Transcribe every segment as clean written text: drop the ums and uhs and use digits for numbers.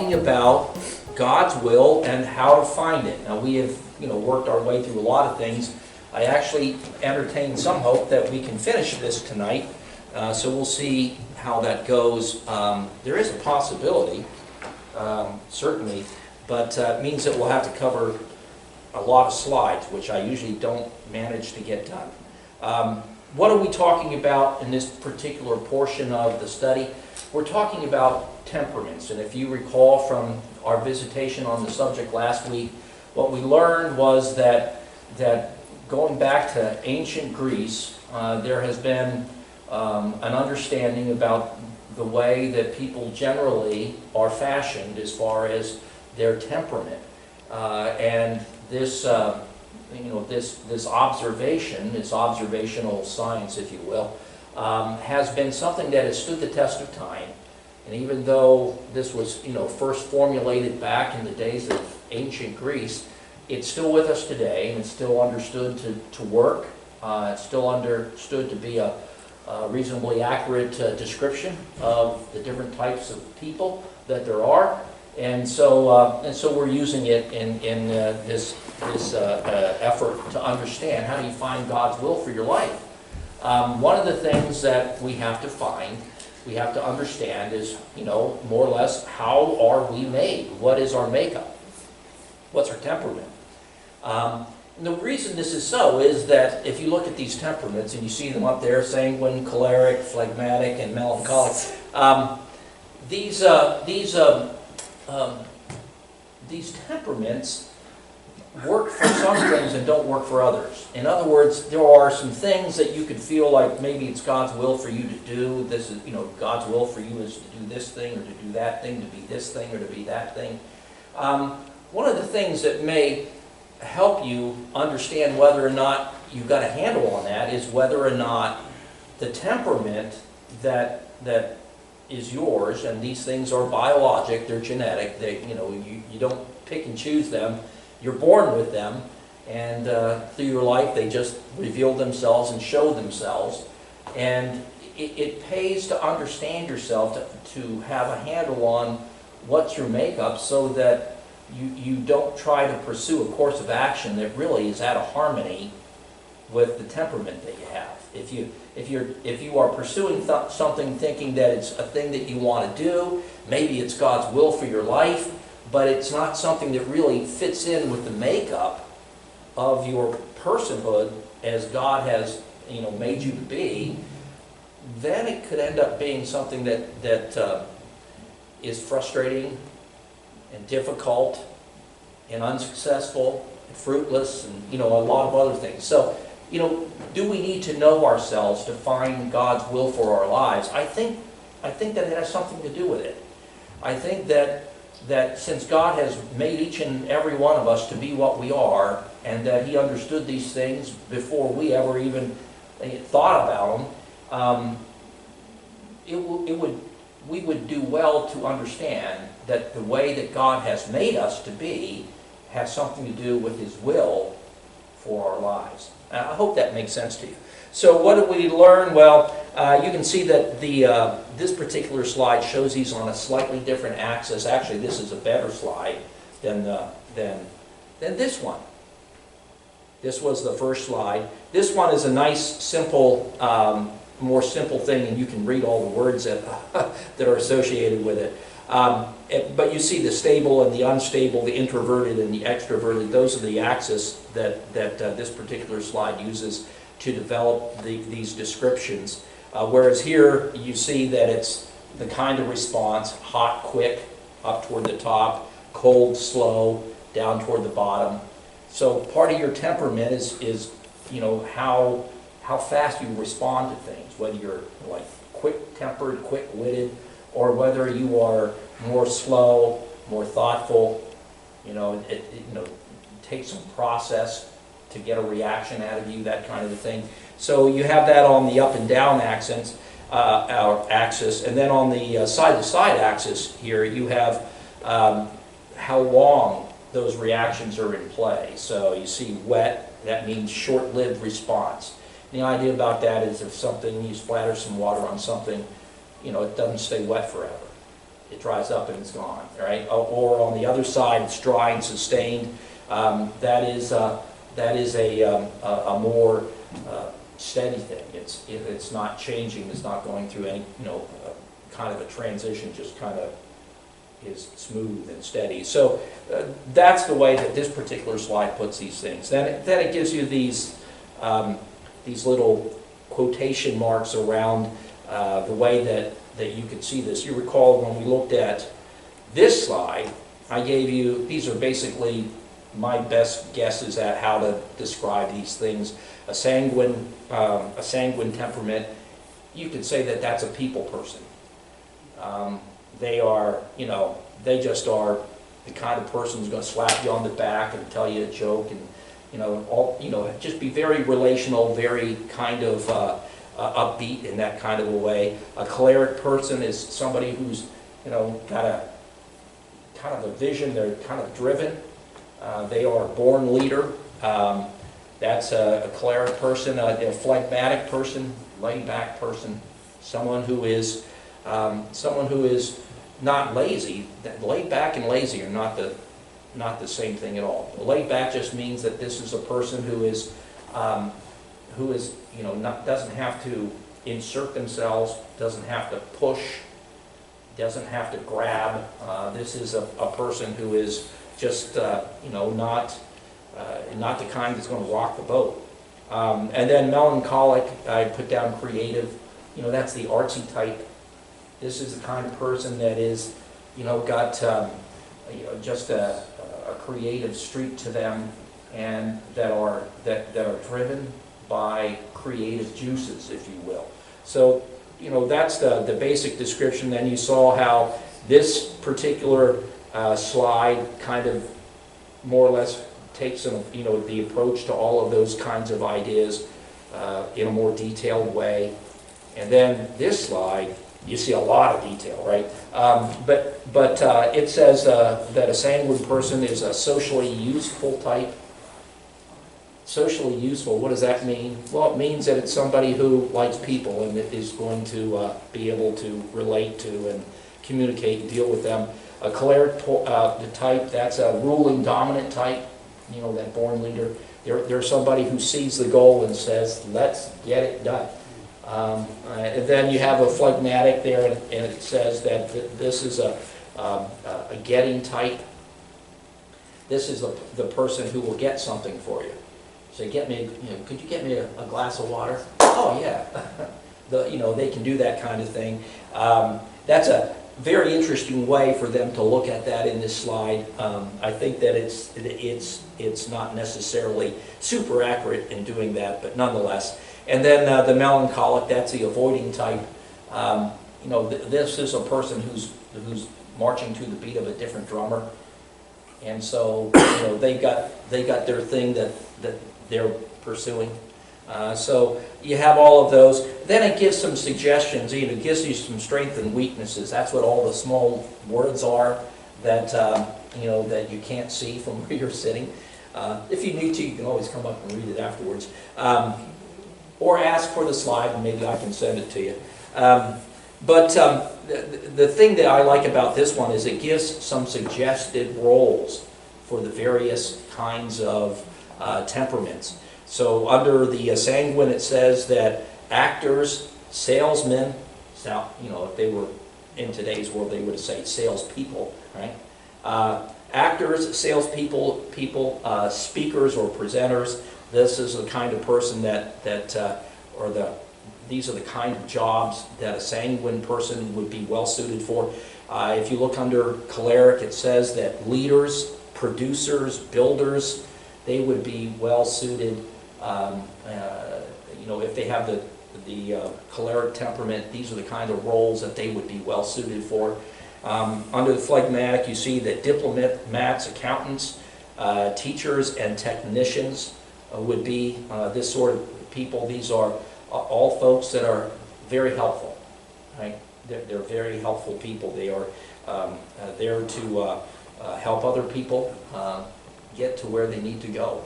talking about God's will and how to find it. Now we have, worked our way through a lot of things. I actually entertain some hope that we can finish this tonight. So we'll see how that goes. There is a possibility, certainly, but it means that we'll have to cover a lot of slides, which I usually don't manage to get done. What are we talking about in this particular portion of the study? We're talking about temperaments, and if you recall from our visitation on the subject last week, what we learned was that going back to ancient Greece, there has been an understanding about the way that people generally are fashioned as far as their temperament, and this observation, this observational science, if you will, has been something that has stood the test of time. And even though this was, first formulated back in the days of ancient Greece, it's still with us today, and it's still understood to work. It's still understood to be a reasonably accurate description of the different types of people that there are. And so we're using it in this effort to understand how do you find God's will for your life. One of the things that we have to find, we have to understand is, more or less, how are we made? What is our makeup? What's our temperament? And the reason this is so is that if you look at these temperaments and you see them up there, sanguine, choleric, phlegmatic, and melancholic, these temperaments work for some things and don't work for others. In other words, there are some things that you could feel like maybe it's God's will for you to do. This is, God's will for you is to do this thing or to do that thing, to be this thing or to be that thing. One of the things that may help you understand whether or not you've got a handle on that is whether or not the temperament that is yours, and these things are biologic, they're genetic, you don't pick and choose them. You're born with them, and through your life they just reveal themselves and show themselves. And it pays to understand yourself, to have a handle on what's your makeup, so that you don't try to pursue a course of action that really is out of harmony with the temperament that you have. If you are pursuing something thinking that it's a thing that you want to do, maybe it's God's will for your life, but it's not something that really fits in with the makeup of your personhood as God has, made you to be, then it could end up being something that is frustrating and difficult and unsuccessful and fruitless and, a lot of other things. So, do we need to know ourselves to find God's will for our lives? I think that it has something to do with it. I think that since God has made each and every one of us to be what we are, and that He understood these things before we ever even thought about them, we would do well to understand that the way that God has made us to be has something to do with His will for our lives. I hope that makes sense to you. So what did we learn? Well, you can see that this particular slide shows these on a slightly different axis. Actually, this is a better slide than this one. This was the first slide. This one is a nice, simple, more simple thing, and you can read all the words that are associated with it. But you see the stable and the unstable, the introverted and the extroverted. Those are the axes that this particular slide uses to develop these descriptions. Whereas here you see that it's the kind of response: hot, quick, up toward the top; cold, slow, down toward the bottom. So part of your temperament is how fast you respond to things, whether you're like quick-tempered, quick-witted, or whether you are more slow, more thoughtful. It takes some process to get a reaction out of you, that kind of a thing. So you have that on the up and down axis, and then on the side-to-side axis here, you have how long those reactions are in play. So you see wet, that means short-lived response. And the idea about that is if something, you splatter some water on something, it doesn't stay wet forever. It dries up and it's gone, right? Or on the other side, it's dry and sustained. That is a more steady thing. It's not changing. It's not going through any, kind of a transition. Just kind of is smooth and steady. So that's the way that this particular slide puts these things. Then it gives you these little quotation marks around the way that you can see this. You recall when we looked at this slide, I gave you, these are basically my best guesses at how to describe these things. A sanguine temperament, you could say that that's a people person. They are, they just are the kind of person who's going to slap you on the back and tell you a joke, and just be very relational, very kind of upbeat in that kind of a way. A choleric person is somebody who's, got a kind of a vision. They're kind of driven. They are a born leader. That's a choleric person. A phlegmatic person, laid back person, someone who is not lazy. Laid back and lazy are not the same thing at all. Laid back just means that this is a person who is doesn't have to insert themselves, doesn't have to push, doesn't have to grab. This is a person who is just not the kind that's going to rock the boat. And then melancholic, I put down creative. That's the artsy type. This is the kind of person that is, got just a creative streak to them, and that are driven by creative juices, if you will. So, that's the basic description. Then you saw how this particular slide kind of more or less takes the approach to all of those kinds of ideas in a more detailed way. And then this slide, you see a lot of detail, right? But it says that a sanguine person is a socially useful type. Socially useful, what does that mean? Well, it means that it's somebody who likes people and is going to be able to relate to and communicate and deal with them. A choleric type, that's a ruling dominant type, that born leader. They're somebody who sees the goal and says, let's get it done. And then you have a phlegmatic there, and it says that this is a getting type. This is the person who will get something for you. Say, could you get me a glass of water? Oh yeah, they can do that kind of thing. That's a very interesting way for them to look at that in this slide. I think that it's not necessarily super accurate in doing that, but nonetheless. And then the melancholic, that's the avoiding type. This is a person who's marching to the beat of a different drummer, and so they got their thing that they're pursuing. So you have all of those. Then it gives some suggestions. It gives you some strengths and weaknesses. That's what all the small words are that that you can't see from where you're sitting. If you need to, you can always come up and read it afterwards. Or ask for the slide, and maybe I can send it to you. But the thing that I like about this one is it gives some suggested roles for the various kinds of temperaments. So under the sanguine, it says that actors, salesmen, if they were in today's world, they would say salespeople, right? Actors, salespeople, speakers or presenters. This is the kind of person these are the kind of jobs that a sanguine person would be well suited for. If you look under choleric, it says that leaders, producers, builders, they would be well suited. If they have the choleric temperament, these are the kind of roles that they would be well suited for. Under the phlegmatic, you see that diplomats, accountants, teachers, and technicians would be this sort of people. These are all folks that are very helpful, right? They're very helpful people. They are there to help other people get to where they need to go.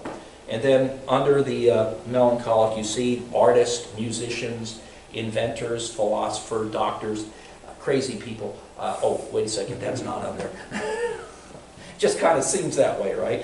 And then under the melancholic, you see artists, musicians, inventors, philosophers, doctors, crazy people. Oh, wait a second, that's not on there. Just kind of seems that way, right?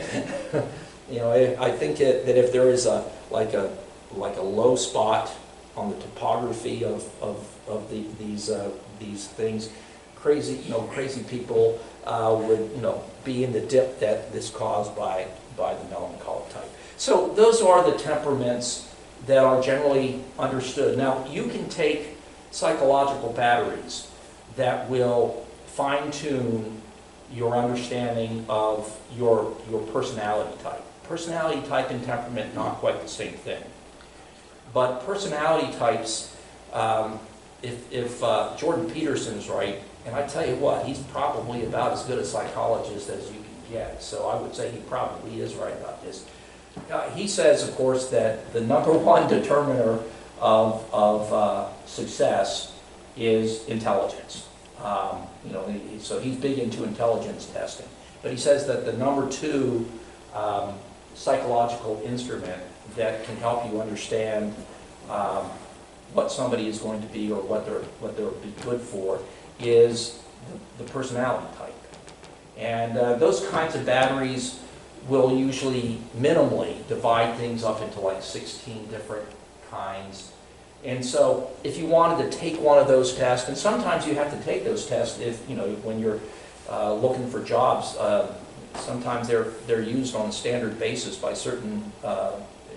I think that if there is like a low spot on the topography of these things, crazy people would be in the dip that is caused by the melancholic type. So those are the temperaments that are generally understood. Now, you can take psychological batteries that will fine-tune your understanding of your personality type. Personality type and temperament, not quite the same thing. But personality types, if Jordan Peterson's right, and I tell you what, he's probably about as good a psychologist as you can get, so I would say he probably is right about this. He says, of course, that the number one determiner of success is intelligence. So he's big into intelligence testing. But he says that the number two psychological instrument that can help you understand what somebody is going to be or what they'll be good for is the personality type. And those kinds of batteries will usually minimally divide things up into like 16 different kinds. And so if you wanted to take one of those tests, and sometimes you have to take those tests if, when you're looking for jobs, sometimes they're used on a standard basis by certain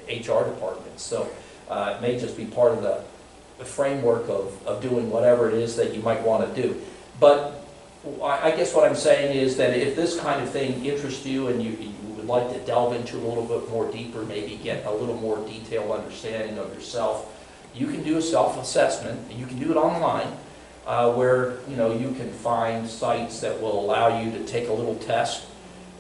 HR departments. So it may just be part of the framework of doing whatever it is that you might want to do. But I guess what I'm saying is that if this kind of thing interests you and you would like to delve into a little bit more deeper, maybe get a little more detailed understanding of yourself, you can do a self-assessment. You can do it online, where you can find sites that will allow you to take a little test,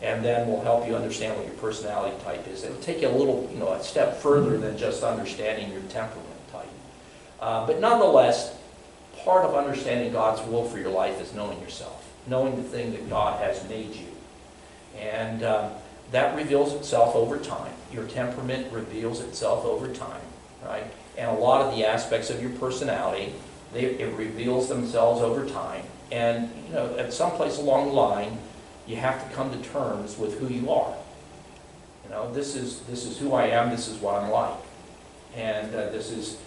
and then will help you understand what your personality type is. It'll take you a little, a step further than just understanding your temperament type. But nonetheless, part of understanding God's will for your life is knowing yourself, knowing the thing that God has made you, and that reveals itself over time. Your temperament reveals itself over time, right? And a lot of the aspects of your personality, it reveals themselves over time. And at some place along the line, you have to come to terms with who you are. This is who I am. This is what I'm like, and this is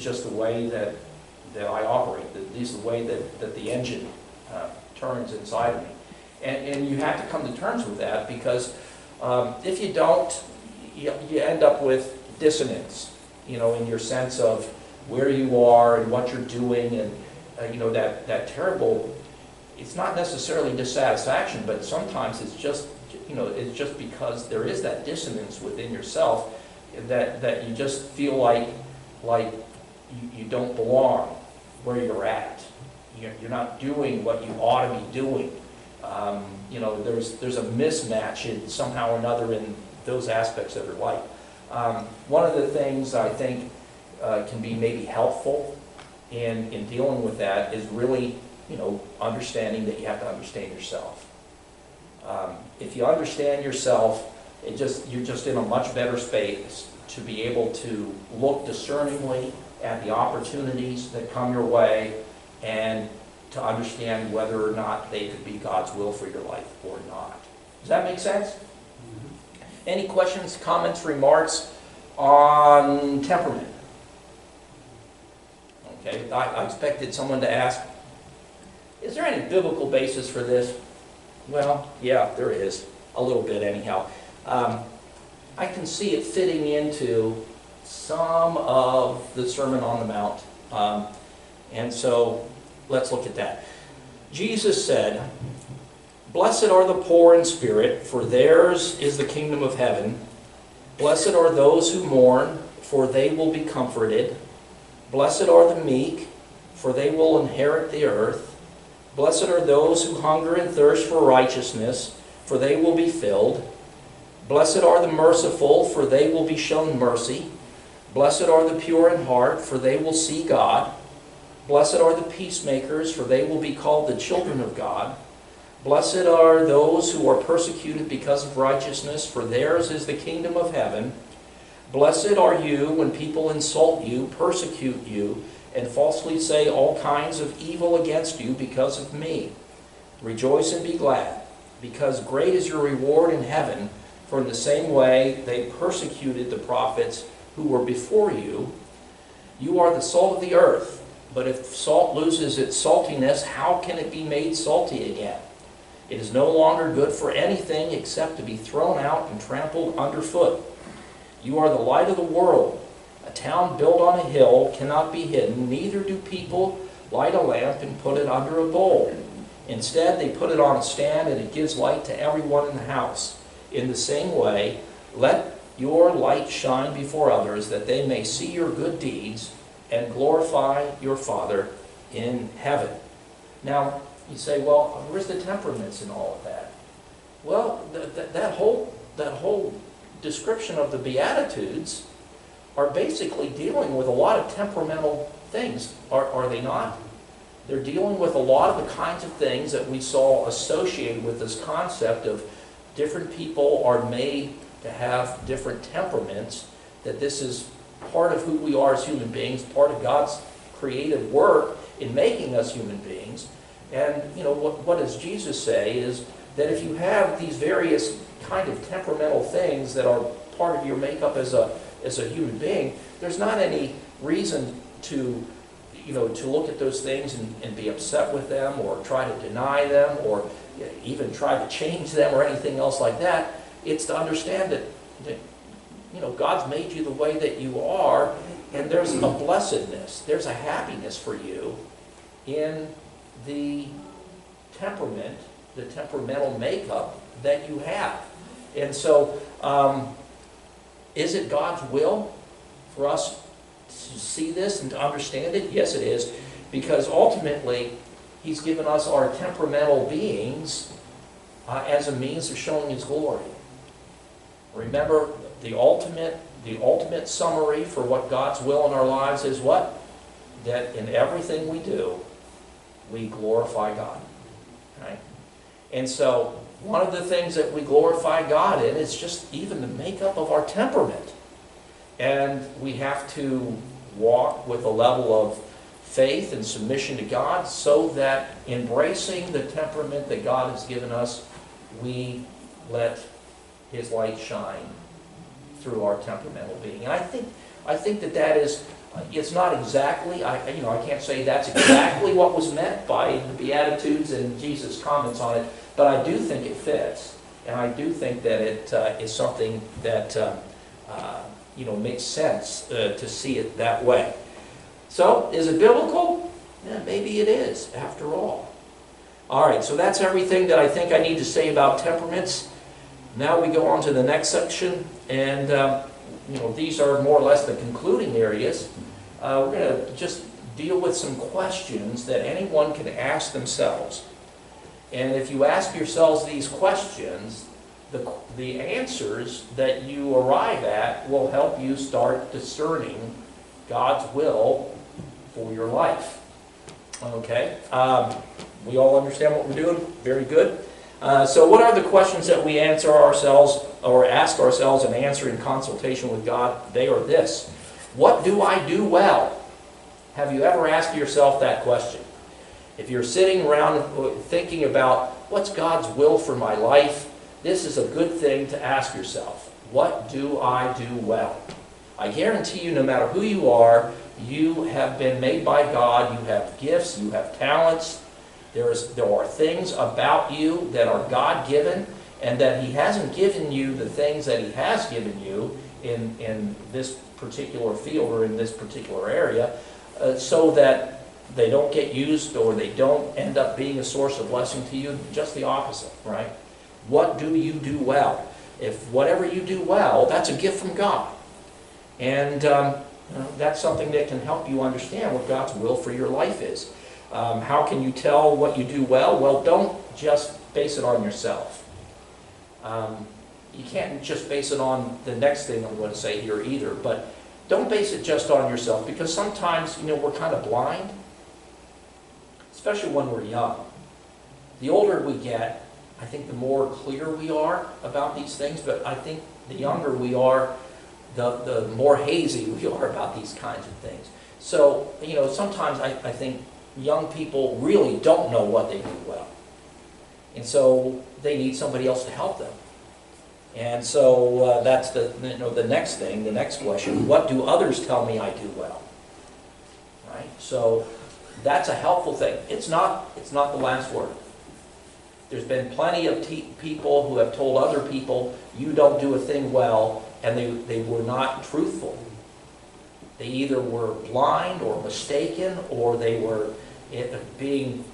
just the way that I operate. This is the way that the engine turns inside of me, and you have to come to terms with that, because if you don't, you end up with dissonance. In your sense of where you are and what you're doing, and that terrible, it's not necessarily dissatisfaction, but sometimes it's just because there is that dissonance within yourself that you just feel like you don't belong where you're at. You're not doing what you ought to be doing. There's a mismatch somehow or another in those aspects of your life. One of the things I think can be maybe helpful in dealing with that is really, understanding that you have to understand yourself. If you understand yourself, you're just in a much better space to be able to look discerningly at the opportunities that come your way and to understand whether or not they could be God's will for your life or not. Does that make sense? Any questions, comments, remarks on temperament? Okay, I expected someone to ask, is there any biblical basis for this? Well, yeah, there is. A little bit anyhow. I can see it fitting into some of the Sermon on the Mount. And so let's look at that. Jesus said, "Blessed are the poor in spirit, for theirs is the kingdom of heaven. Blessed are those who mourn, for they will be comforted. Blessed are the meek, for they will inherit the earth. Blessed are those who hunger and thirst for righteousness, for they will be filled. Blessed are the merciful, for they will be shown mercy. Blessed are the pure in heart, for they will see God. Blessed are the peacemakers, for they will be called the children of God. Blessed are those who are persecuted because of righteousness, for theirs is the kingdom of heaven. Blessed are you when people insult you, persecute you, and falsely say all kinds of evil against you because of me. Rejoice and be glad, because great is your reward in heaven, for in the same way they persecuted the prophets who were before you. You are the salt of the earth, but if salt loses its saltiness, how can it be made salty again? It is no longer good for anything except to be thrown out and trampled underfoot. You are the light of the world. A town built on a hill cannot be hidden, neither do people light a lamp and put it under a bowl. Instead, they put it on a stand, and it gives light to everyone in the house. In the same way, let your light shine before others, that they may see your good deeds and glorify your Father in heaven. Now, you say, well, where's the temperaments in all of that? Well, that whole description of the Beatitudes are basically dealing with a lot of temperamental things, are they not? They're dealing with a lot of the kinds of things that we saw associated with this concept of different people are made to have different temperaments, that this is part of who we are as human beings, part of God's creative work in making us human beings. And, you know, what does Jesus say is that if you have these various kind of temperamental things that are part of your makeup as a human being, there's not any reason to look at those things and be upset with them, or try to deny them, or even try to change them, or anything else like that. It's to understand that God's made you the way that you are, and there's a blessedness, there's a happiness for you in the temperament, the temperamental makeup that you have. And so, is it God's will for us to see this and to understand it? Yes, it is, because ultimately He's given us our temperamental beings as a means of showing His glory. Remember, the ultimate summary for what God's will in our lives is what? That in everything we do, we glorify God. Right? And so, one of the things that we glorify God in is just even the makeup of our temperament. And we have to walk with a level of faith and submission to God, so that embracing the temperament that God has given us, we let His light shine through our temperamental being. And I think that is, it's not exactly, I can't say that's exactly what was meant by the Beatitudes and Jesus' comments on it, but I do think it fits, and I do think that it is something that makes sense to see it that way. So, is it biblical? Yeah, maybe it is, after all. All right, so that's everything that I think I need to say about temperaments. Now we go on to the next section, and these are more or less the concluding areas. We're going to just deal with some questions that anyone can ask themselves. And if you ask yourselves these questions, the answers that you arrive at will help you start discerning God's will for your life. Okay? We all understand what we're doing? Very good. So what are the questions that we answer ourselves, or ask ourselves and answer in consultation with God? They are this: what do I do well? Have you ever asked yourself that question? If you're sitting around thinking about what's God's will for my life, this is a good thing to ask yourself. What do I do well? I guarantee you, no matter who you are, you have been made by God. You have gifts, you have talents. There are things about you that are God-given, and that He hasn't given you the things that He has given you in this particular field or in this particular area, so that they don't get used or they don't end up being a source of blessing to you. Just the opposite, right? What do you do well? If whatever you do well, that's a gift from God. And that's something that can help you understand what God's will for your life is. How can you tell what you do well? Well, don't just base it on yourself. You can't just base it on the next thing I'm going to say here either, but don't base it just on yourself, because sometimes, we're kind of blind, especially when we're young. The older we get, I think the more clear we are about these things, but I think the younger we are, the more hazy we are about these kinds of things. So, sometimes I think young people really don't know what they do well. And so they need somebody else to help them. And so that's the next thing, the next question, what do others tell me I do well? Right? So that's a helpful thing. It's not the last word. There's been plenty of people who have told other people, you don't do a thing well, and they were not truthful. They either were blind or mistaken, or they were being,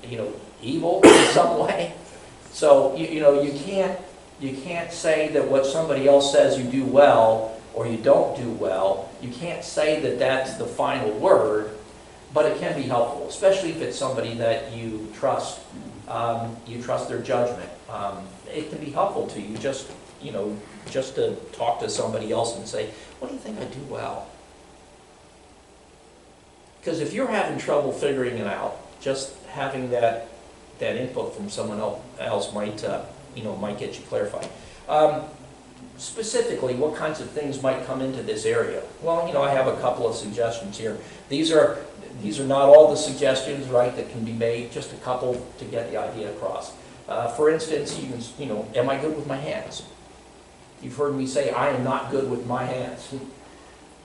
evil in some way. So, you can't say that what somebody else says you do well or you don't do well, you can't say that that's the final word, but it can be helpful, especially if it's somebody that you trust their judgment. It can be helpful to you just to talk to somebody else and say, what do you think I do well? Because if you're having trouble figuring it out, just having that input from someone else might get you clarified. Specifically, what kinds of things might come into this area? Well, I have a couple of suggestions here. These are not all the suggestions, right, that can be made, just a couple to get the idea across. For instance, am I good with my hands? You've heard me say, I am not good with my hands.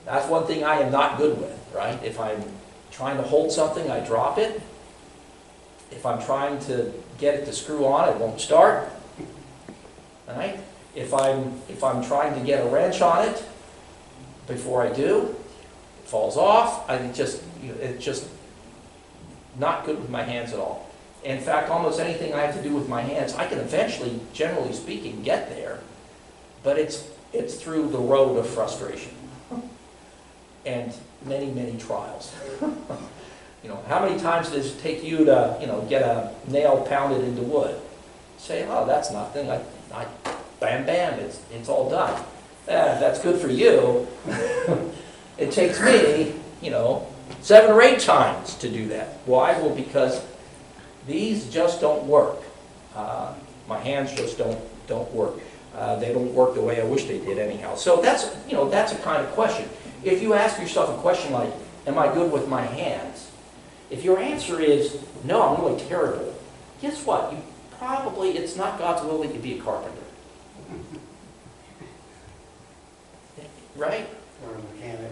That's one thing I am not good with, right? If I'm trying to hold something, I drop it. If I'm trying to get it to screw on, it won't start. Right? If I'm trying to get a wrench on it, before I do, it falls off. It's just not good with my hands at all. In fact, almost anything I have to do with my hands, I can eventually, generally speaking, get there, but it's through the road of frustration and many, many trials. How many times does it take you to, get a nail pounded into wood? Say, oh, that's nothing. Bam, bam, it's all done. That's good for you. It takes me, 7 or 8 times to do that. Why? Well, because these just don't work. My hands just don't work. They don't work the way I wish they did anyhow. So that's a kind of question. If you ask yourself a question like, am I good with my hands? If your answer is, no, I'm really terrible, guess what? It's not God's will that you be a carpenter. Right? Or a mechanic.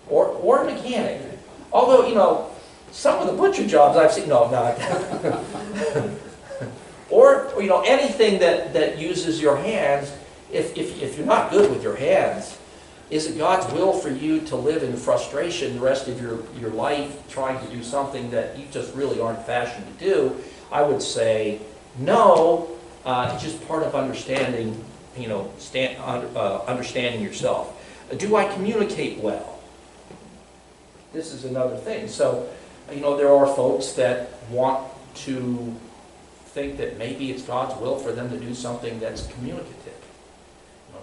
Or a mechanic. Although, some of the butcher jobs I've seen, no. Or anything that uses your hands, if you're not good with your hands, is it God's will for you to live in frustration the rest of your life trying to do something that you just really aren't fashioned to do? I would say no. It's just part of understanding, understanding yourself. Do I communicate well? This is another thing. So, there are folks that want to think that maybe it's God's will for them to do something that's communicative.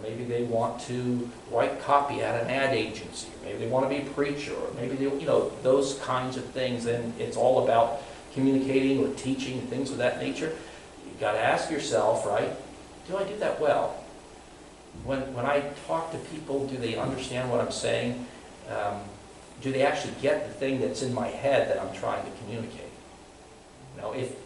Maybe they want to write copy at an ad agency, or maybe they want to be a preacher, or maybe they, those kinds of things. And it's all about communicating or teaching, things of that nature. You've got to ask yourself, right, do I do that well? When I talk to people, do they understand what I'm saying? Do they actually get the thing that's in my head that I'm trying to communicate?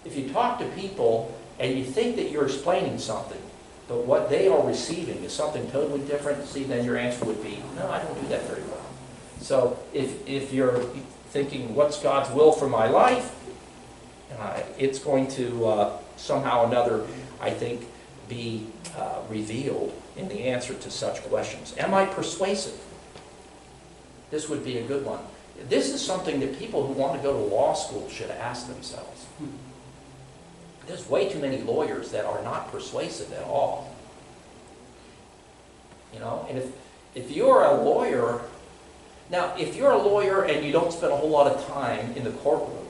If you talk to people and you think that you're explaining something, but what they are receiving is something totally different, then your answer would be, no, I don't do that very well. So if you're thinking, what's God's will for my life? It's going to somehow or another, I think, be revealed in the answer to such questions. Am I persuasive? This would be a good one. This is something that people who want to go to law school should ask themselves. There's way too many lawyers that are not persuasive at all. And if you're a lawyer, now if you're a lawyer and you don't spend a whole lot of time in the courtroom,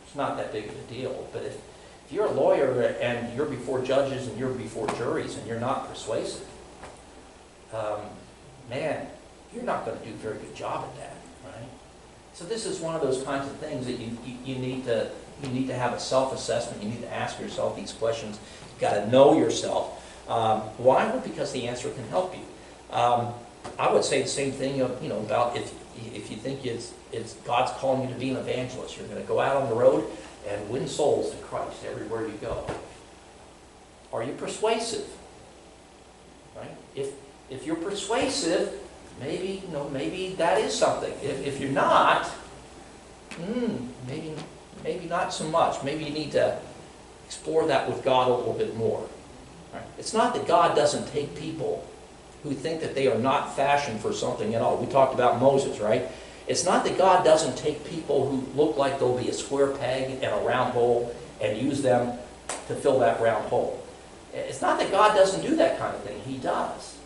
it's not that big of a deal. But if you're a lawyer and you're before judges and you're before juries and you're not persuasive, man, you're not going to do a very good job at that, right? So this is one of those kinds of things that you need to have a self-assessment. You need to ask yourself these questions. You've got to know yourself. Why? Well, because the answer can help you. I would say the same thing, about if you think it's God's calling you to be an evangelist, you're going to go out on the road and win souls to Christ everywhere you go. Are you persuasive? Right? If you're persuasive, maybe that is something. If you're not, maybe not so much. Maybe you need to explore that with God a little bit more. Right? It's not that God doesn't take people who think that they are not fashioned for something at all. We talked about Moses, right? It's not that God doesn't take people who look like they'll be a square peg in a round hole and use them to fill that round hole. It's not that God doesn't do that kind of thing. He does.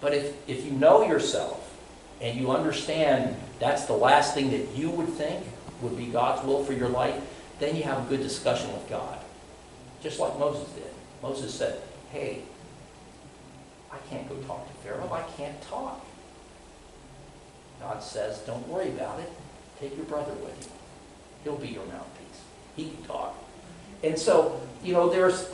But if you know yourself and you understand that's the last thing that you would think would be God's will for your life, then you have a good discussion with God. Just like Moses did. Moses said, hey, I can't go talk to Pharaoh. I can't talk. God says, don't worry about it. Take your brother with you. He'll be your mouthpiece. He can talk. And so, there's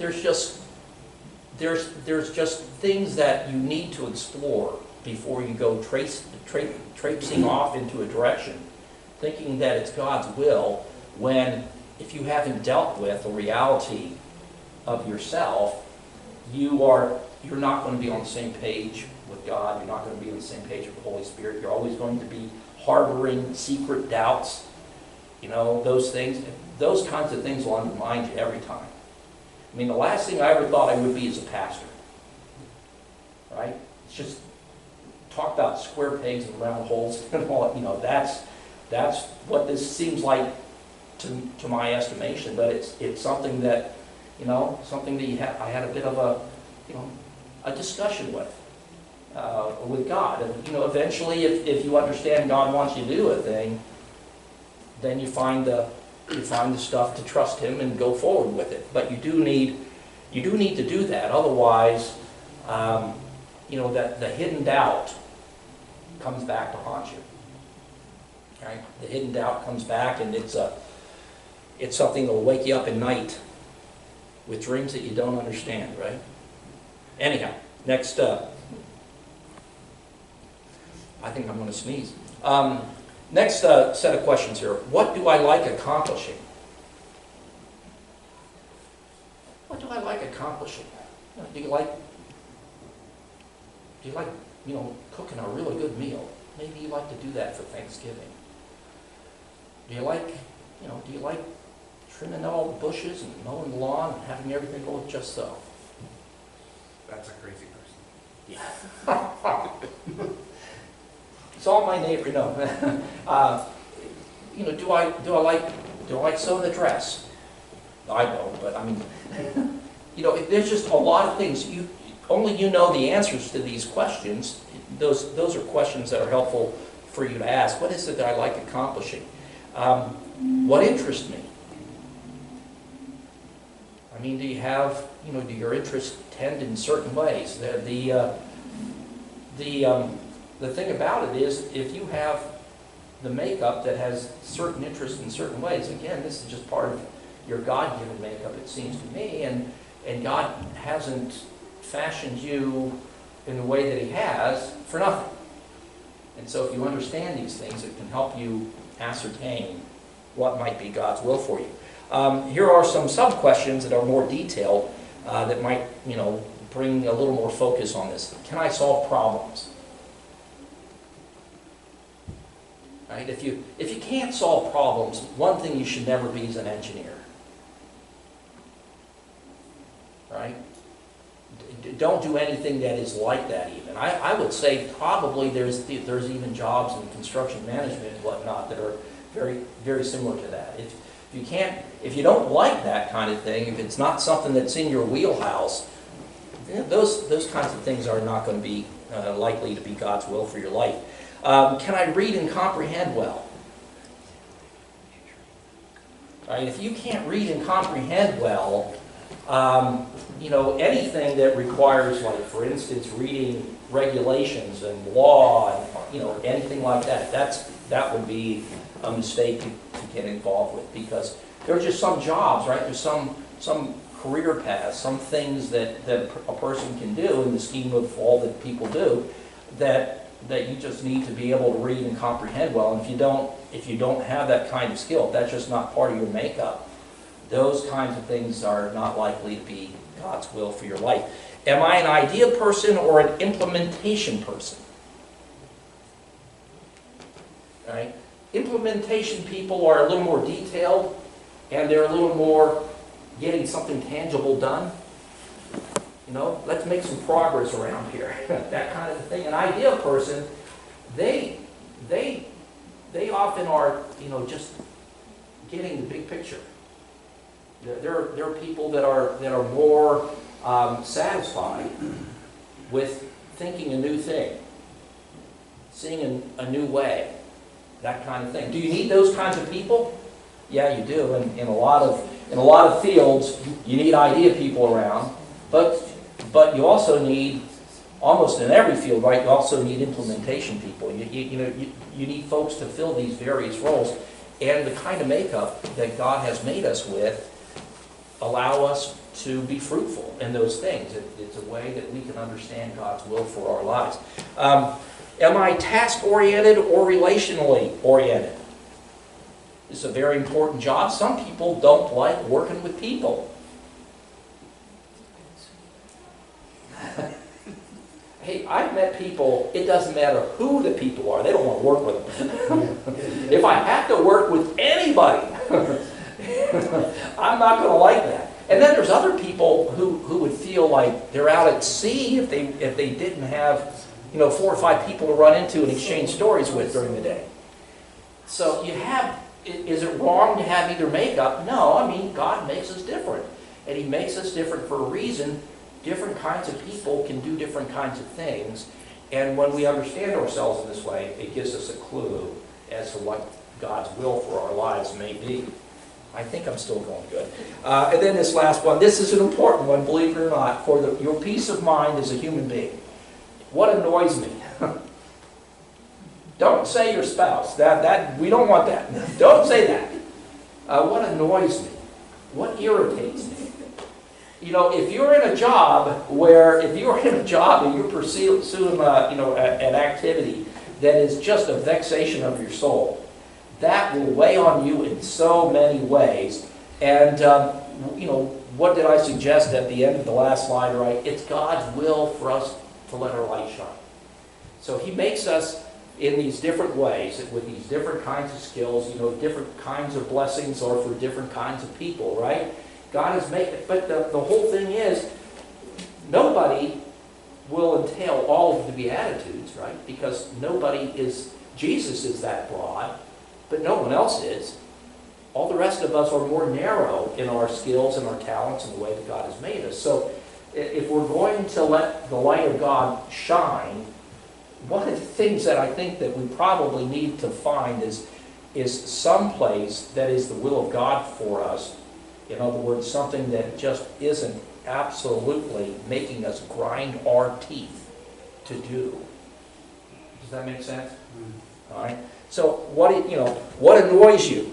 just things that you need to explore before you go traipsing off into a direction, thinking that it's God's will, when if you haven't dealt with the reality of yourself, you're not going to be on the same page with God. You're not going to be on the same page with the Holy Spirit. You're always going to be harboring secret doubts. Those things. Those kinds of things will undermine you every time. I mean, the last thing I ever thought I would be is a pastor. Right? It's just talk about square pegs and round holes and all. That's what this seems like to my estimation. But it's something that I had a bit of a discussion with God. And eventually, if you understand God wants you to do a thing, then you find the stuff to trust Him and go forward with it. But you do need to do that. Otherwise, that the hidden doubt comes back to haunt you. Right? The hidden doubt comes back, and it's something that will wake you up at night with dreams that you don't understand. Right? Anyhow, next. I think I'm going to sneeze. Next set of questions here. What do I like accomplishing? What do I like accomplishing? Do you like cooking a really good meal? Maybe you like to do that for Thanksgiving. Do you like trimming all the bushes and mowing the lawn and having everything go just so? That's a crazy person. Yeah. It's all my neighbor. No. Do I like sewing the dress? I don't, but I mean, there's just a lot of things. Only you know the answers to these questions. Those are questions that are helpful for you to ask. What is it that I like accomplishing? What interests me? I mean, do you have, do your interests tend in certain ways? The thing about it is, if you have the makeup that has certain interests in certain ways, again, this is just part of your God-given makeup, it seems to me, and God hasn't fashioned you in the way that He has for nothing. And so if you understand these things, it can help you ascertain what might be God's will for you. Here are some sub-questions that are more detailed that might, bring a little more focus on this. Can I solve problems? Right? If you can't solve problems, one thing you should never be is an engineer. Right? Don't do anything that is like that even. I would say probably there's even jobs in construction management and whatnot that are very, very similar to that. If you don't like that kind of thing, if it's not something that's in your wheelhouse, those kinds of things are not going to be likely to be God's will for your life. Can I read and comprehend well? Right, if you can't read and comprehend well, anything that requires, like, for instance, reading regulations and law and, anything like that, that would be a mistake to get involved with, because there are just some jobs, right? There's some career paths, some things that a person can do in the scheme of all that people do that that you just need to be able to read and comprehend well. And if you don't have that kind of skill, if that's just not part of your makeup, those kinds of things are not likely to be God's will for your life. Am I an idea person or an implementation person? Right? Implementation people are a little more detailed, and they're a little more getting something tangible done. You know, let's make some progress around here. That kind of thing. An idea person, they often are, you know, just getting the big picture. There are people that are more satisfied with thinking a new thing, seeing a new way, that kind of thing. Do you need those kinds of people? Yeah, you do. And in a lot of fields, you need idea people around, but you also need, almost in every field, right? You also need implementation people. You need folks to fill these various roles, and the kind of makeup that God has made us with allow us to be fruitful in those things. It's a way that we can understand God's will for our lives. Am I task-oriented or relationally oriented? It's a very important job. Some people don't like working with people. Hey, I've met people, it doesn't matter who the people are, they don't want to work with them. If I have to work with anybody, I'm not going to like that. And then there's other people who would feel like they're out at sea if they didn't have, 4 or 5 people to run into and exchange stories with during the day. So is it wrong to have either makeup? No, I mean, God makes us different. And He makes us different for a reason. Different kinds of people can do different kinds of things. And when we understand ourselves in this way, it gives us a clue as to what God's will for our lives may be. I think I'm still going good. And then this last one. This is an important one, believe it or not, for your peace of mind as a human being. What annoys me? Don't say your spouse. That we don't want that. Don't say that. What annoys me? What irritates me? If you're in a job and you're pursuing an activity that is just a vexation of your soul, that will weigh on you in so many ways. And what did I suggest at the end of the last slide? Right? It's God's will for us to let our light shine. So He makes us in these different ways, with these different kinds of skills, different kinds of blessings are for different kinds of people, right? God has made it. But the whole thing is, nobody will entail all of the Beatitudes, right? Because Jesus is that broad, but no one else is. All the rest of us are more narrow in our skills and our talents and the way that God has made us. So if we're going to let the light of God shine, one of the things that I think that we probably need to find is some place that is the will of God for us. In other words, something that just isn't absolutely making us grind our teeth to do. Does that make sense? All right. So what annoys you?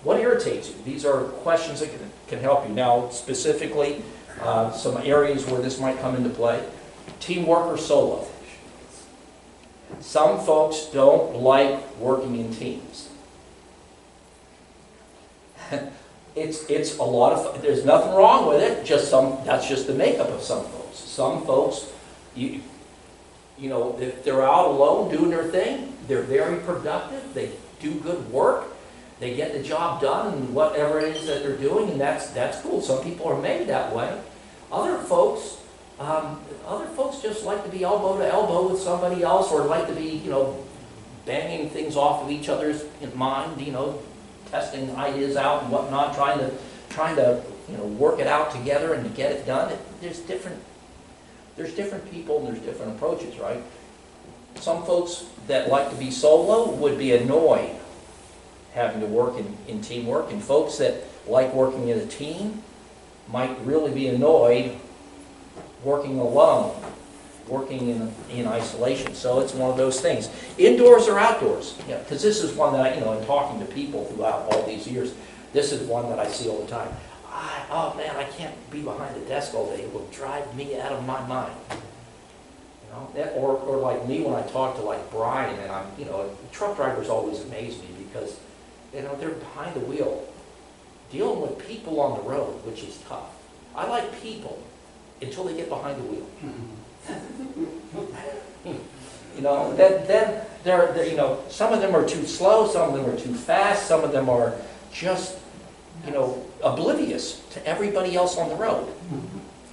What irritates you? These are questions that can help you. Now, specifically, some areas where this might come into play: teamwork or solo. Some folks don't like working in teams. It's a lot of fun. There's nothing wrong with it. That's just the makeup of some folks. Some folks, if they're out alone doing their thing, they're very productive. They do good work. They get the job done and whatever it is that they're doing, and that's cool. Some people are made that way. Other folks just like to be elbow to elbow with somebody else, or like to be, banging things off of each other's mind, testing ideas out and whatnot, trying to work it out together and to get it done. There's different people and there's different approaches, right? Some folks that like to be solo would be annoyed having to work in teamwork, and folks that like working in a team might really be annoyed working alone, working in isolation. So it's one of those things. Indoors or outdoors? Because this is one that in talking to people throughout all these years, this is one that I see all the time. I can't be behind a desk all day. It will drive me out of my mind. Or like me when I talk to like Brian, and I'm, truck drivers always amaze me because, they're behind the wheel, dealing with people on the road, which is tough. I like people until they get behind the wheel. Then they're, some of them are too slow, some of them are too fast, some of them are just, oblivious to everybody else on the road.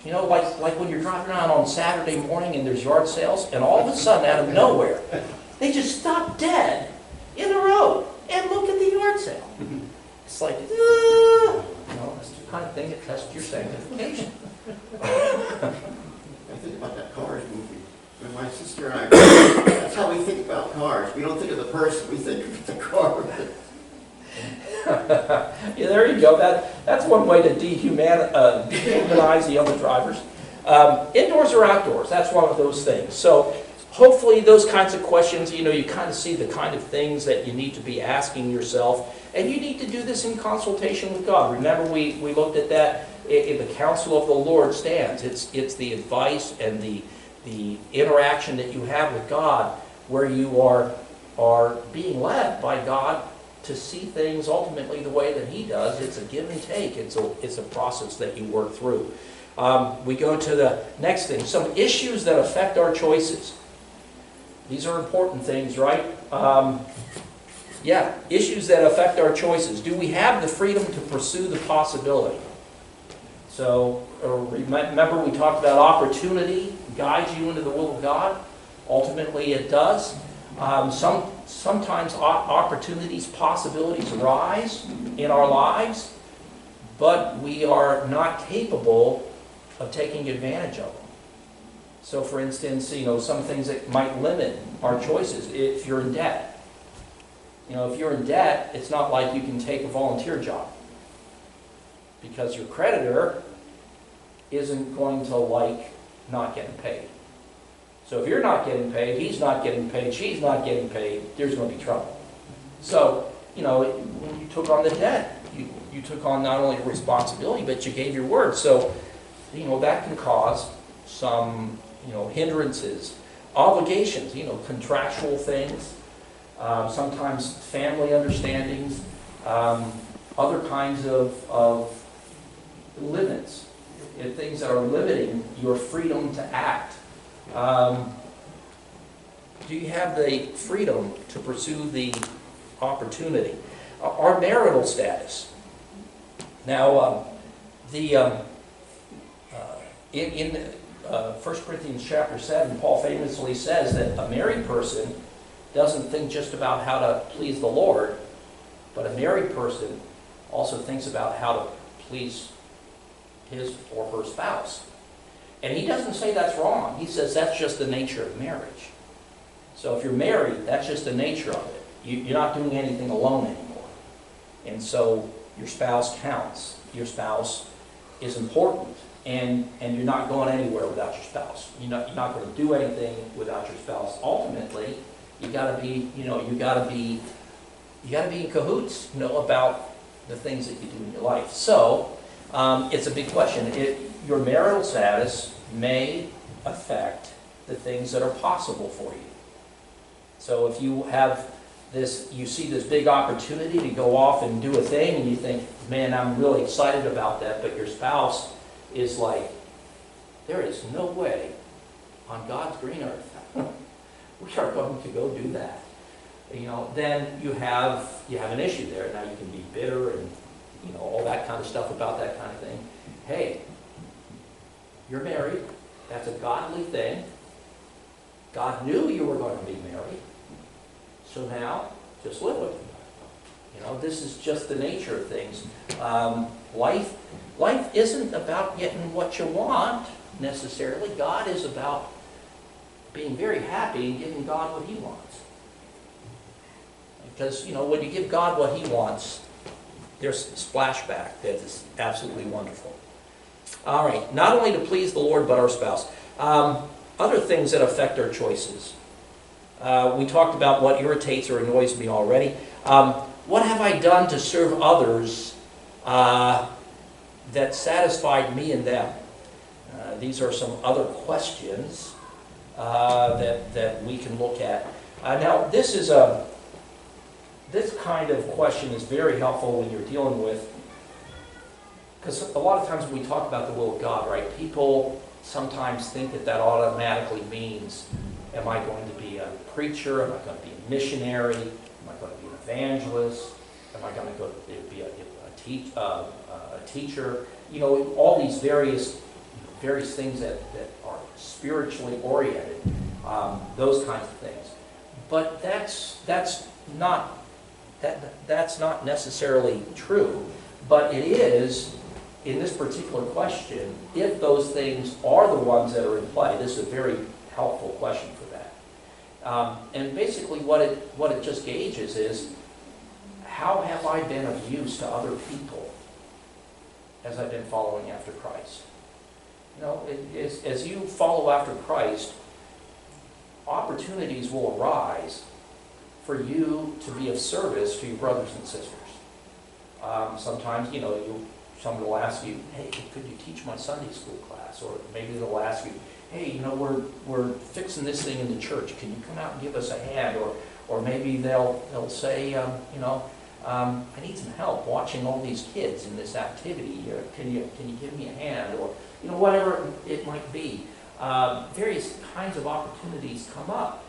Like when you're driving around on Saturday morning and there's yard sales, and all of a sudden, out of nowhere, they just stop dead in the road and look at the yard sale. It's like, that's the kind of thing that tests your sanctification. I think about that Cars movie. When my sister and I, that's how we think about cars. We don't think of the person, we think of the car. Yeah, there you go. That's one way to dehumanize the other drivers. Indoors or outdoors, that's one of those things. So hopefully those kinds of questions, you kind of see the kind of things that you need to be asking yourself. And you need to do this in consultation with God. Remember, we looked at that in the counsel of the Lord stands. It's the advice and the interaction that you have with God where you are being led by God to see things ultimately the way that He does. It's a give and take. It's a process that you work through. We go to the next thing, some issues that affect our choices. These are important things, right? Issues that affect our choices. Do we have the freedom to pursue the possibility? So remember we talked about opportunity guides you into the will of God. Ultimately it does. Sometimes opportunities, possibilities arise in our lives, but we are not capable of taking advantage of them. So for instance, some things that might limit our choices. If you're in debt, if you're in debt, it's not like you can take a volunteer job because your creditor isn't going to like not getting paid. So if you're not getting paid, he's not getting paid, she's not getting paid, there's going to be trouble. So, when you took on the debt, you took on not only a responsibility, but you gave your word. So, that can cause some, hindrances, obligations, contractual things, sometimes family understandings, other kinds of limits, things that are limiting your freedom to act. Do you have the freedom to pursue the opportunity? Our marital status. Now, in 1 Corinthians chapter 7, Paul famously says that a married person doesn't think just about how to please the Lord, but a married person also thinks about how to please his or her spouse. And he doesn't say that's wrong. He says that's just the nature of marriage. So if you're married, that's just the nature of it. You're not doing anything alone anymore. And so your spouse counts. Your spouse is important. And you're not going anywhere without your spouse. You're not going to do anything without your spouse. Ultimately, you got to be in cahoots, about the things that you do in your life. So it's a big question. Your marital status may affect the things that are possible for you. So if you have you see this big opportunity to go off and do a thing, and you think, man, I'm really excited about that, but your spouse is like, there is no way on God's green earth we are going to go do that. Then you have an issue there. Now you can be bitter and all that kind of stuff about that kind of thing. Hey, you're married. That's a godly thing. God knew you were going to be married. So now, just live with it. This is just the nature of things. Life isn't about getting what you want, necessarily. God is about being very happy and giving God what He wants. Because, when you give God what He wants, there's a splashback that is absolutely wonderful. All right, not only to please the Lord, but our spouse. Other things that affect our choices. We talked about what irritates or annoys me already. What have I done to serve others that satisfied me and them? These are some other questions. that we can look at. Now, this kind of question is very helpful when you're dealing with, because a lot of times when we talk about the will of God, right, people sometimes think that automatically means, am I going to be a preacher? Am I going to be a missionary? Am I going to be an evangelist? Am I going to be a teacher? You know, all these various things that are spiritually oriented, those kinds of things. But that's not necessarily true. But it is, in this particular question, if those things are the ones that are in play. This is a very helpful question for that. And basically what it just gauges is, how have I been of use to other people as I've been following after Christ? You know, as you follow after Christ, opportunities will arise for you to be of service to your brothers and sisters. Sometimes, you know, someone will ask you, hey, could you teach my Sunday school class? Or maybe they'll ask you, hey, you know, we're fixing this thing in the church. Can you come out and give us a hand? Or maybe they'll say, you know, I need some help watching all these kids in this activity. Can you give me a hand? Or, you know, whatever it might be. Various kinds of opportunities come up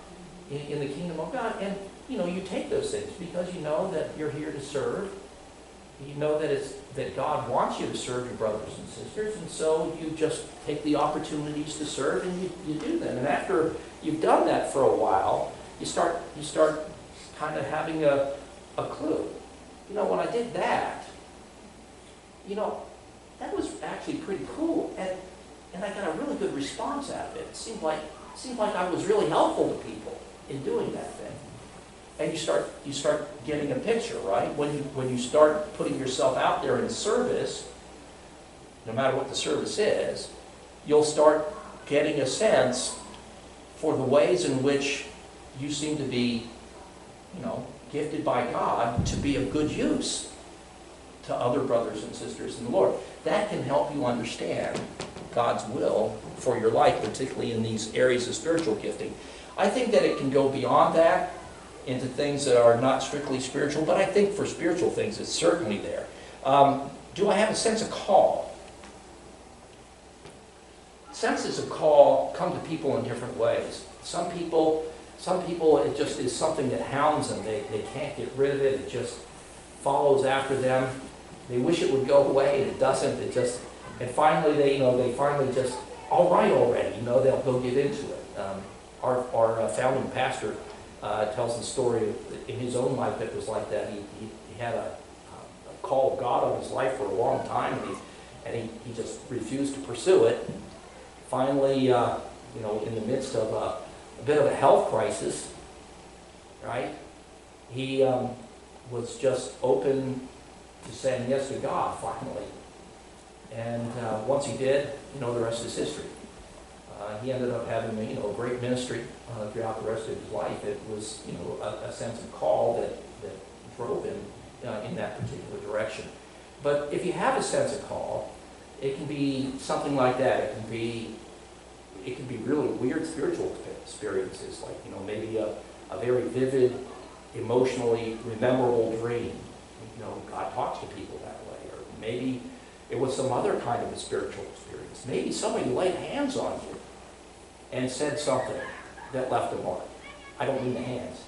in the kingdom of God. And, you know, you take those things because you know that you're here to serve. You know that God wants you to serve your brothers and sisters. And so you just take the opportunities to serve and you do them. And after you've done that for a while, you start kind of having a clue. You know, when I did that, you know, that was actually pretty cool, and I got a really good response out of it. It seemed like I was really helpful to people in doing that thing. And you start getting a picture, right? When you start putting yourself out there in service, no matter what the service is, you'll start getting a sense for the ways in which you seem to be, you know, gifted by God to be of good use to other brothers and sisters in the Lord. That can help you understand God's will for your life, particularly in these areas of spiritual gifting. I think that it can go beyond that into things that are not strictly spiritual, but I think for spiritual things it's certainly there. Do I have a sense of call? Senses of call come to people in different ways. Some people, it just is something that hounds them. They can't get rid of it. It just follows after them. They wish it would go away, and it doesn't. And finally they finally just, all right already, you know, they'll go get into it. Our founding pastor tells the story in his own life that was like that. He had a call of God on his life for a long time, and he just refused to pursue it. Finally, you know, in the midst of a bit of a health crisis, right? He was just open to saying yes to God finally. And once he did, you know, the rest is history. He ended up having a great ministry throughout the rest of his life. It was, you know, a sense of call that drove him in that particular direction. But if you have a sense of call, it can be something like that. It can be really weird spiritual experiences, like, you know, maybe a very vivid, emotionally memorable dream. You know, God talks to people that way. Or maybe it was some other kind of a spiritual experience. Maybe somebody laid hands on you and said something that left a mark. I don't mean the hands.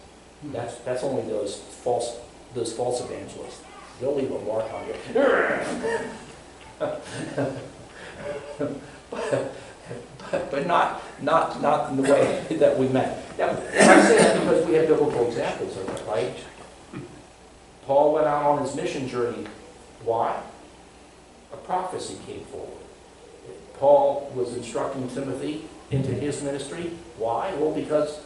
That's only those false evangelists. They'll leave a mark on you. but not in the way that we meant. Now, I say that because we have biblical examples of it, right? Paul went out on his mission journey. Why? A prophecy came forward. Paul was instructing Timothy into his ministry. Why? Well, because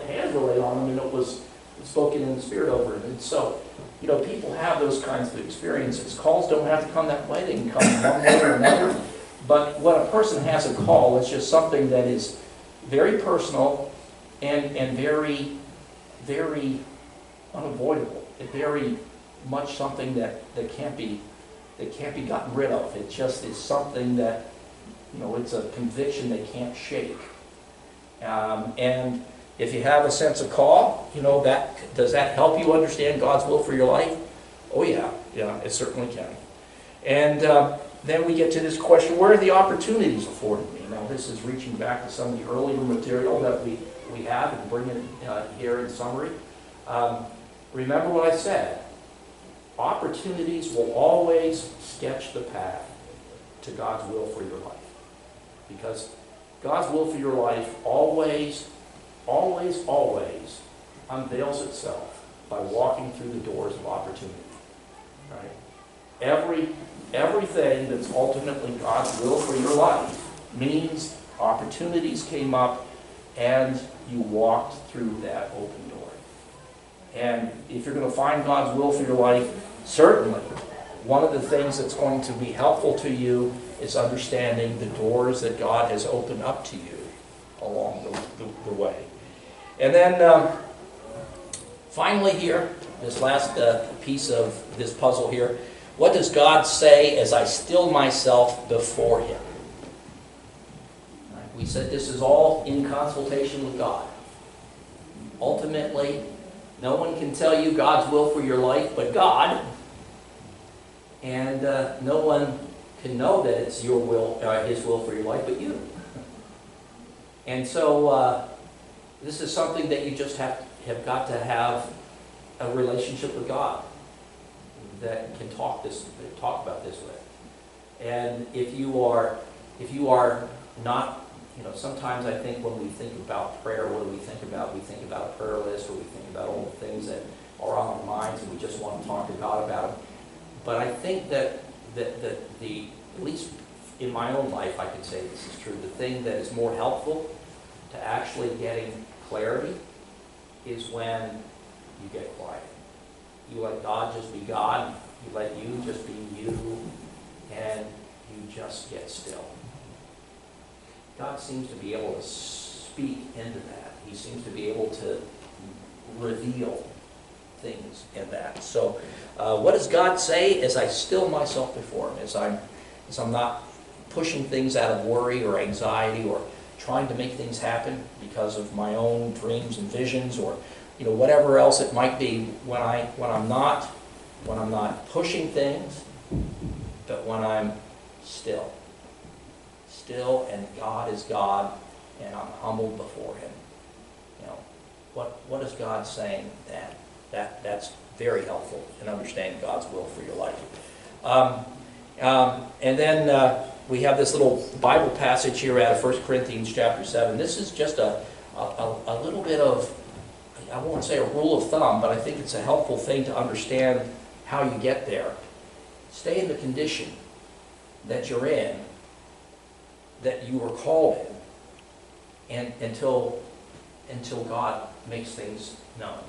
hands were laid on him and it was spoken in the Spirit over him. And so, you know, people have those kinds of experiences. Calls don't have to come that way. They can come one way or another. But when a person has a call, it's just something that is very personal and very, very unavoidable. It's very much something that can't be gotten rid of. It just is something that, you know, it's a conviction they can't shake. And if you have a sense of call, does that help you understand God's will for your life? Oh yeah, it certainly can. And then we get to this question, where are the opportunities afforded me? Now this is reaching back to some of the earlier material that we have and bringing it here in summary. Remember what I said. Opportunities will always sketch the path to God's will for your life. Because God's will for your life always, always, always unveils itself by walking through the doors of opportunity. Right? Everything that's ultimately God's will for your life means opportunities came up and you walked through that open door. And if you're going to find God's will for your life, certainly one of the things that's going to be helpful to you is understanding the doors that God has opened up to you along the way. And then finally here, this last piece of this puzzle here, what does God say as I still myself before Him? Right? We said this is all in consultation with God. Ultimately, no one can tell you God's will for your life but God. And no one can know that it's your will, His will for your life but you. And so this is something that you just have got to have a relationship with God that can talk about this with. And if you are not, sometimes I think when we think about prayer, what do we think about? We think about a prayer list, or we think about all the things that are on our minds and we just want to talk to God about them. But I think that at least in my own life, I can say this is true, the thing that is more helpful to actually getting clarity is when you get quiet. You let God just be God, you let you just be you, and you just get still. God seems to be able to speak into that. He seems to be able to reveal things in that. So what does God say as I still myself before Him, as I'm not pushing things out of worry or anxiety or trying to make things happen because of my own dreams and visions, or whatever else it might be, when I'm not pushing things, but when I'm still, and God is God, and I'm humbled before Him. What is God saying? That's very helpful in understanding God's will for your life. And then we have this little Bible passage here out of 1 Corinthians chapter 7. This is just a little bit of, I won't say a rule of thumb, but I think it's a helpful thing to understand how you get there. Stay in the condition that you're in, that you were called in, and until God makes things known.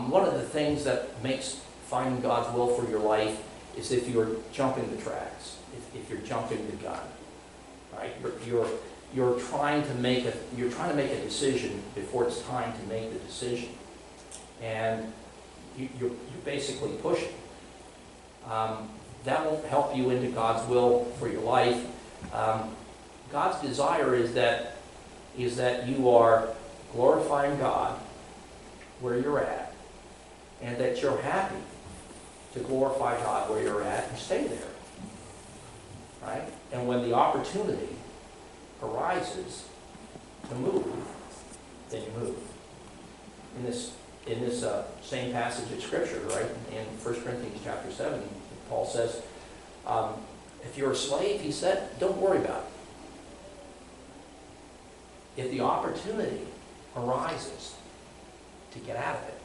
One of the things that makes finding God's will for your life is if you're jumping the tracks, if you're jumping the gun, right? You're trying to make a decision before it's time to make the decision, and you're basically pushing. That won't help you into God's will for your life. God's desire is that you are glorifying God where you're at, and that you're happy to glorify God where you're at and stay there. Right? And when the opportunity arises to move, then you move. In this same passage of Scripture, right, in 1 Corinthians chapter 7, Paul says, if you're a slave, he said, don't worry about it. If the opportunity arises to get out of it,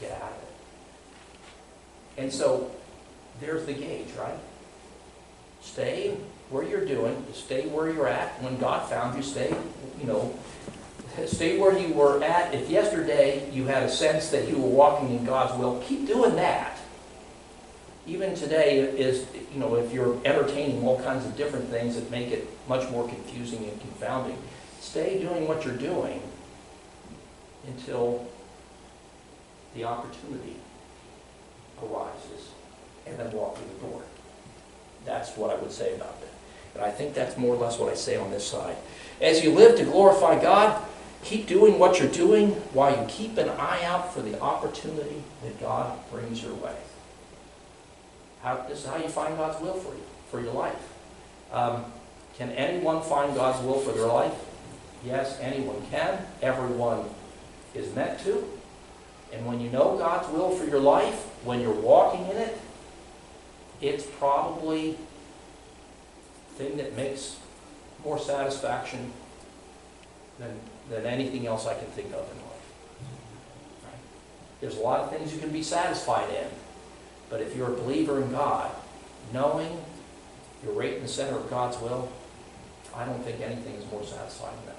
get out of it. And so there's the gauge, right? Stay where you're doing, stay where you're at. When God found you, stay where you were at. If yesterday you had a sense that you were walking in God's will, keep doing that. Even today is, if you're entertaining all kinds of different things that make it much more confusing and confounding, stay doing what you're doing until the opportunity arises, and then walk through the door. That's what I would say about that. And I think that's more or less what I say on this side. As you live to glorify God, keep doing what you're doing while you keep an eye out for the opportunity that God brings your way. This is how you find God's will for you, for your life. Can anyone find God's will for their life? Yes, anyone can. Everyone is meant to. And when you know God's will for your life, when you're walking in it, it's probably the thing that makes more satisfaction than anything else I can think of in life. Right? There's a lot of things you can be satisfied in, but if you're a believer in God, knowing you're right in the center of God's will, I don't think anything is more satisfying than that.